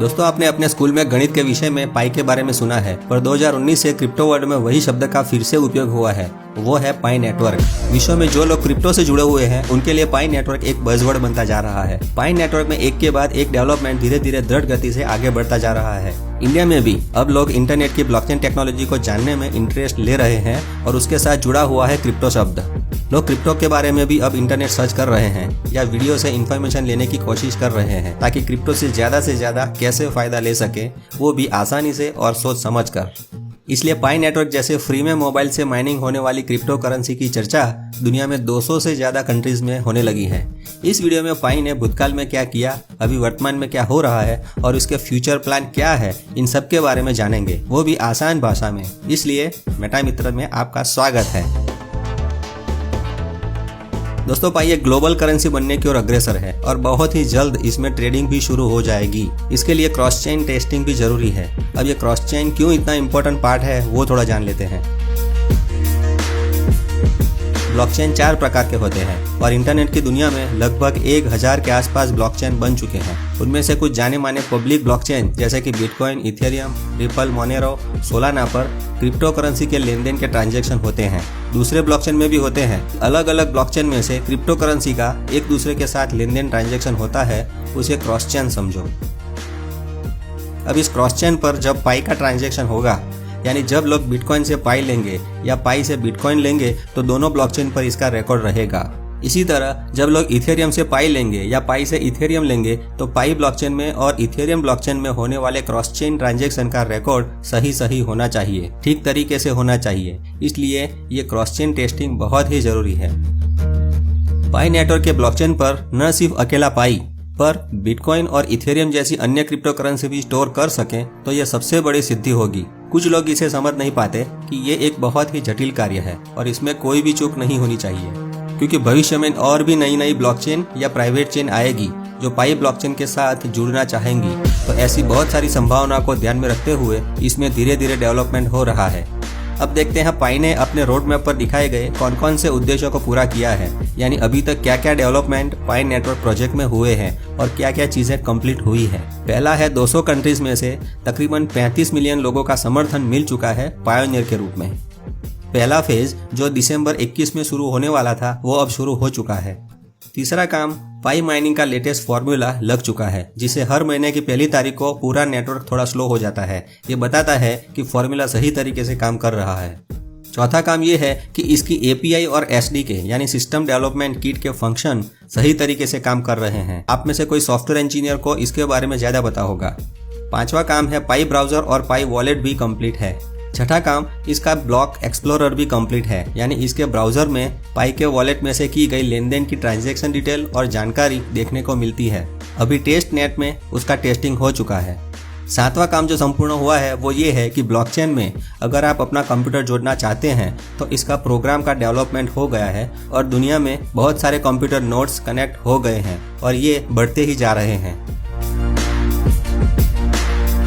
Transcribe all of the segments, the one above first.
दोस्तों, आपने अपने स्कूल में गणित के विषय में पाई के बारे में सुना है, पर 2019 से क्रिप्टो वर्ल्ड में वही शब्द का फिर से उपयोग हुआ है। वो है पाई नेटवर्क। विश्व में जो लोग क्रिप्टो से जुड़े हुए हैं उनके लिए पाई नेटवर्क एक बज़वर्ड बनता जा रहा है। पाई नेटवर्क में एक के बाद एक डेवलपमेंट धीरे धीरे दृढ़ गति से आगे बढ़ता जा रहा है। इंडिया में भी अब लोग इंटरनेट की ब्लॉकचेन टेक्नोलॉजी को जानने में इंटरेस्ट ले रहे हैं और उसके साथ जुड़ा हुआ है क्रिप्टो शब्द। लोग क्रिप्टो के बारे में भी अब इंटरनेट सर्च कर रहे हैं या वीडियो से इंफॉर्मेशन लेने की कोशिश कर रहे हैं ताकि क्रिप्टो से ज्यादा कैसे फायदा ले सके, वो भी आसानी से और सोच समझ कर। इसलिए पाई नेटवर्क जैसे फ्री में मोबाइल से माइनिंग होने वाली क्रिप्टो करेंसी की चर्चा दुनिया में 200 से ज्यादा कंट्रीज में होने लगी है। इस वीडियो में पाई ने भूतकाल में क्या किया, अभी वर्तमान में क्या हो रहा है और इसके फ्यूचर प्लान क्या है, इन सब के बारे में जानेंगे, वो भी आसान भाषा में। इसलिए मेटा मित्र में आपका स्वागत है। दोस्तों, पाई एक ग्लोबल करेंसी बनने की ओर अग्रसर है और बहुत ही जल्द इसमें ट्रेडिंग भी शुरू हो जाएगी। इसके लिए क्रॉस चेन टेस्टिंग भी जरूरी है। अब ये क्रॉस चेन क्यों इतना इम्पोर्टेंट पार्ट है, वो थोड़ा जान लेते हैं। ब्लॉकचेन 4 प्रकार के होते हैं और इंटरनेट की दुनिया में लगभग 1000 के आसपास ब्लॉकचेन बन चुके हैं। उनमें से कुछ जाने माने पब्लिक ब्लॉकचेन जैसे कि bitcoin, Ethereum, ripple, Monero, Solana पर क्रिप्टो करेंसी के लेन देन के ट्रांजैक्शन होते हैं। दूसरे ब्लॉकचेन में भी होते हैं। अलग अलग ब्लॉकचेन में से क्रिप्टो करेंसी का एक दूसरे के साथ लेन देन ट्रांजैक्शन होता है, उसे क्रॉस चेन समझो। अब इस क्रॉस चेन पर जब पाई का ट्रांजैक्शन होगा, यानी जब लोग बिटकॉइन से पाई लेंगे या पाई से बिटकॉइन लेंगे, तो दोनों ब्लॉकचेन पर इसका रिकॉर्ड रहेगा। इसी तरह जब लोग इथेरियम से पाई लेंगे या पाई से इथेरियम लेंगे, तो पाई ब्लॉकचेन में और इथेरियम ब्लॉकचेन में होने वाले क्रॉस चेन ट्रांजैक्शन का रिकॉर्ड सही होना चाहिए, ठीक तरीके से होना चाहिए। इसलिए ये क्रॉस चेन टेस्टिंग बहुत ही जरूरी है। पाई नेटवर्क के ब्लॉकचेन पर न सिर्फ अकेला पाई पर बिटकॉइन और इथेरियम जैसी अन्य क्रिप्टो करेंसी भी स्टोर कर सकें, तो यह सबसे बड़ी सिद्धि होगी। कुछ लोग इसे समझ नहीं पाते कि ये एक बहुत ही जटिल कार्य है और इसमें कोई भी चूक नहीं होनी चाहिए, क्योंकि भविष्य में और भी नई ब्लॉकचेन या प्राइवेट चेन आएगी जो पाई ब्लॉकचेन के साथ जुड़ना चाहेंगी। तो ऐसी बहुत सारी संभावना को ध्यान में रखते हुए इसमें धीरे धीरे डेवलपमेंट हो रहा है। अब देखते हैं पाई ने अपने रोड मैप पर दिखाए गए कौन कौन से उद्देश्यों को पूरा किया है, यानी अभी तक क्या क्या डेवलपमेंट पाई नेटवर्क प्रोजेक्ट में हुए हैं और क्या क्या चीजें कंप्लीट हुई है। पहला है 200 कंट्रीज में से तकरीबन 35 मिलियन लोगों का समर्थन मिल चुका है पायोनियर के रूप में। पहला फेज जो दिसंबर 21 में शुरू होने वाला था, वो अब शुरू हो चुका है। तीसरा काम, पाई माइनिंग का लेटेस्ट फॉर्मूला लग चुका है, जिसे हर महीने की पहली तारीख को पूरा नेटवर्क थोड़ा स्लो हो जाता है। ये बताता है कि फॉर्मूला सही तरीके से काम कर रहा है। चौथा काम ये है कि इसकी एपीआई और एसडीके यानी सिस्टम डेवलपमेंट किट के फंक्शन सही तरीके से काम कर रहे हैं। आप में से कोई सॉफ्टवेयर इंजीनियर को इसके बारे में ज्यादा पता होगा। पांचवा काम है, पाई ब्राउजर और पाई वॉलेट भी कंप्लीट है। छठा काम, इसका ब्लॉक एक्सप्लोरर भी कंप्लीट है, यानी इसके ब्राउजर में पाई के वॉलेट में से की गई लेन देन की ट्रांजैक्शन डिटेल और जानकारी देखने को मिलती है। अभी टेस्ट नेट में उसका टेस्टिंग हो चुका है। सातवां काम जो संपूर्ण हुआ है वो ये है कि ब्लॉकचेन में अगर आप अपना कंप्यूटर जोड़ना चाहते हैं तो इसका प्रोग्राम का डेवलपमेंट हो गया है और दुनिया में बहुत सारे कंप्यूटर नोड्स कनेक्ट हो गए हैं और ये बढ़ते ही जा रहे हैं।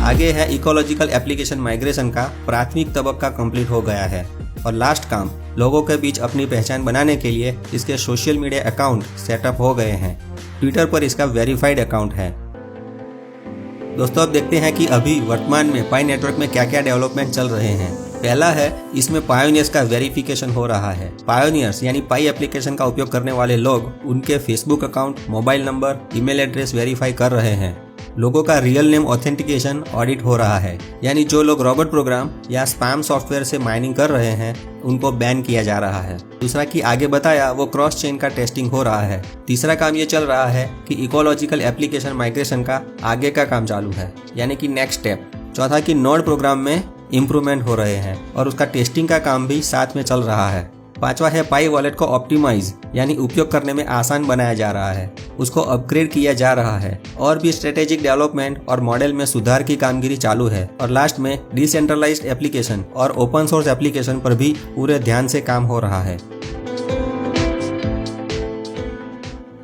आगे है इकोलॉजिकल एप्लीकेशन माइग्रेशन का प्राथमिक तबक्का कंप्लीट हो गया है। और लास्ट काम, लोगों के बीच अपनी पहचान बनाने के लिए इसके सोशल मीडिया अकाउंट सेटअप हो गए हैं। ट्विटर पर इसका वेरीफाइड अकाउंट है। दोस्तों, अब देखते हैं कि अभी वर्तमान में पाई नेटवर्क में क्या क्या डेवलपमेंट चल रहे हैं। पहला है, इसमें पायोनियर्स का वेरिफिकेशन हो रहा है। पायोनियर्स यानी पाई एप्लीकेशन का उपयोग करने वाले लोग उनके Facebook account, mobile number, email address verify कर रहे हैं। लोगों का रियल नेम ऑथेंटिकेशन ऑडिट हो रहा है, यानी जो लोग रॉबोट प्रोग्राम या स्पैम सॉफ्टवेयर से माइनिंग कर रहे हैं उनको बैन किया जा रहा है। दूसरा कि आगे बताया वो क्रॉस चेन का टेस्टिंग हो रहा है। तीसरा काम ये चल रहा है कि इकोलॉजिकल एप्लीकेशन माइग्रेशन का आगे का काम चालू है, यानी कि नेक्स्ट स्टेप। चौथा कि नोड प्रोग्राम में इम्प्रूवमेंट हो रहे हैं और उसका टेस्टिंग का काम भी साथ में चल रहा है। पांचवा है, पाई वॉलेट को ऑप्टिमाइज यानी उपयोग करने में आसान बनाया जा रहा है, उसको अपग्रेड किया जा रहा है और भी स्ट्रेटेजिक डेवलपमेंट और मॉडल में सुधार की कामगिरी चालू है। और लास्ट में डिसेंट्रलाइज्ड एप्लीकेशन और ओपन सोर्स एप्लीकेशन पर भी पूरे ध्यान से काम हो रहा है।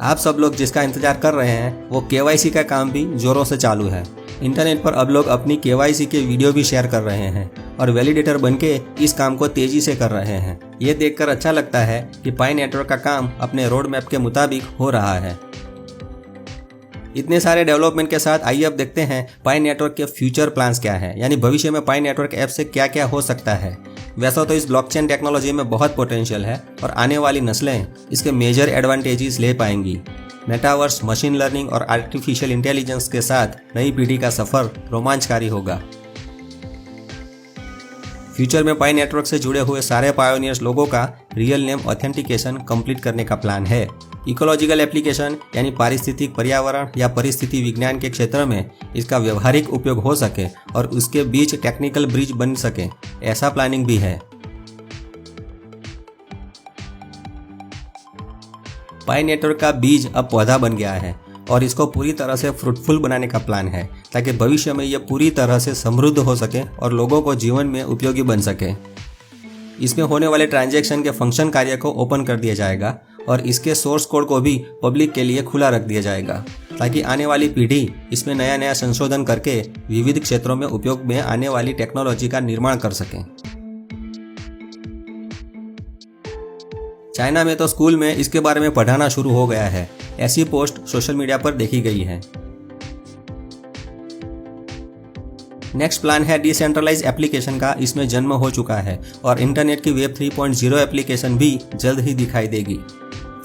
आप सब लोग जिसका इंतजार कर रहे हैं वो केवाईसी का काम भी जोरों से चालू है। इंटरनेट पर अब लोग अपनी केवाईसी के वीडियो भी शेयर कर रहे हैं और वैलिडेटर बनके इस काम को तेजी से कर रहे हैं। ये देखकर अच्छा लगता है कि पाई नेटवर्क का काम अपने रोड मैप के मुताबिक हो रहा है। इतने सारे डेवलपमेंट के साथ आइए अब देखते हैं पाई नेटवर्क के फ्यूचर प्लान्स क्या है, यानी भविष्य में पाई नेटवर्क ऐप से क्या क्या हो सकता है। वैसा तो इस ब्लॉकचेन टेक्नोलॉजी में बहुत पोटेंशियल है और आने वाली नस्लें इसके मेजर एडवांटेजेस ले पाएंगी। मेटावर्स, मशीन लर्निंग और आर्टिफिशियल इंटेलिजेंस के साथ नई पीढ़ी का सफर रोमांचकारी होगा। फ्यूचर में पाई नेटवर्क से जुड़े हुए सारे पायोनियर्स लोगों का रियल नेम ऑथेंटिकेशन कंप्लीट करने का प्लान है। इकोलॉजिकल एप्लीकेशन यानी पारिस्थितिक पर्यावरण या परिस्थिति विज्ञान के क्षेत्र में इसका व्यवहारिक उपयोग हो सके और उसके बीच टेक्निकल ब्रिज बन सके, ऐसा प्लानिंग भी है। पाई नेटवर्क का बीज अब पौधा बन गया है और इसको पूरी तरह से फ्रूटफुल बनाने का प्लान है ताकि भविष्य में यह पूरी तरह से समृद्ध हो सके और लोगों को जीवन में उपयोगी बन सके। इसमें होने वाले ट्रांजैक्शन के फंक्शन कार्य को ओपन कर दिया जाएगा और इसके सोर्स कोड को भी पब्लिक के लिए खुला रख दिया जाएगा ताकि आने वाली पीढ़ी इसमें नया नया संशोधन करके विविध क्षेत्रों में उपयोग में आने वाली टेक्नोलॉजी का निर्माण कर सके। चाइना में तो स्कूल में इसके बारे में पढ़ाना शुरू हो गया है, ऐसी पोस्ट सोशल मीडिया पर देखी गई है। नेक्स्ट प्लान है डिसेंट्रलाइज एप्लीकेशन का। इसमें जन्म हो चुका है और इंटरनेट की वेब 3.0 एप्लीकेशन भी जल्द ही दिखाई देगी।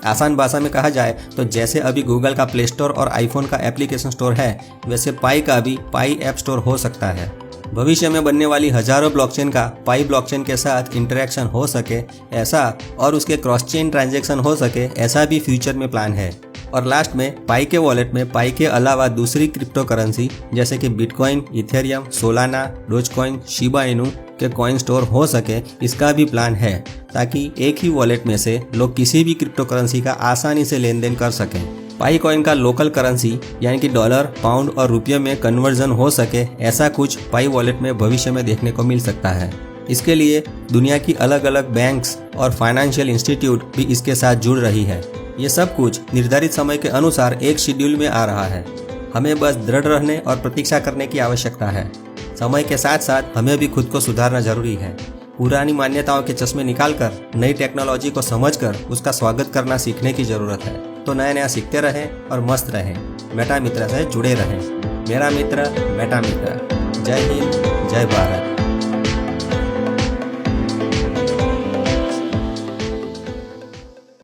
आसान भाषा में कहा जाए तो जैसे अभी गूगल का प्ले स्टोर और आईफोन का एप्लीकेशन स्टोर है, वैसे पाई का भी पाई ऐप स्टोर हो सकता है। भविष्य में बनने वाली हजारों ब्लॉकचेन का पाई ब्लॉकचेन के साथ इंटरेक्शन हो सके ऐसा और उसके क्रॉस चेन ट्रांजैक्शन हो सके ऐसा भी फ्यूचर में प्लान है। और लास्ट में पाई के वॉलेट में पाई के अलावा दूसरी क्रिप्टो करेंसी जैसे कि bitcoin, Ethereum, Solana, Dogecoin, Shiba Inu के कॉइन स्टोर हो सके, इसका भी प्लान है ताकि एक ही वॉलेट में से लोग किसी भी क्रिप्टो करेंसी का आसानी से लेन देन कर सकें। पाई कॉइन का लोकल करेंसी यानी कि डॉलर, पाउंड और रुपये में कन्वर्जन हो सके, ऐसा कुछ पाई वॉलेट में भविष्य में देखने को मिल सकता है। इसके लिए दुनिया की अलग अलग बैंक्स और फाइनेंशियल इंस्टीट्यूट भी इसके साथ जुड़ रही है। ये सब कुछ निर्धारित समय के अनुसार एक शेड्यूल में आ रहा है। हमें बस दृढ़ रहने और प्रतीक्षा करने की आवश्यकता है। समय के साथ साथ हमें भी खुद को सुधारना जरूरी है। पुरानी मान्यताओं के चश्मे निकालकर नई टेक्नोलॉजी को समझकर उसका स्वागत करना सीखने की जरूरत है। तो नया नया सीखते रहें और मस्त रहें। मेटा मित्र से जुड़े रहें। मेरा मित्र, मेटा मित्र। जय हिंद, जय भारत।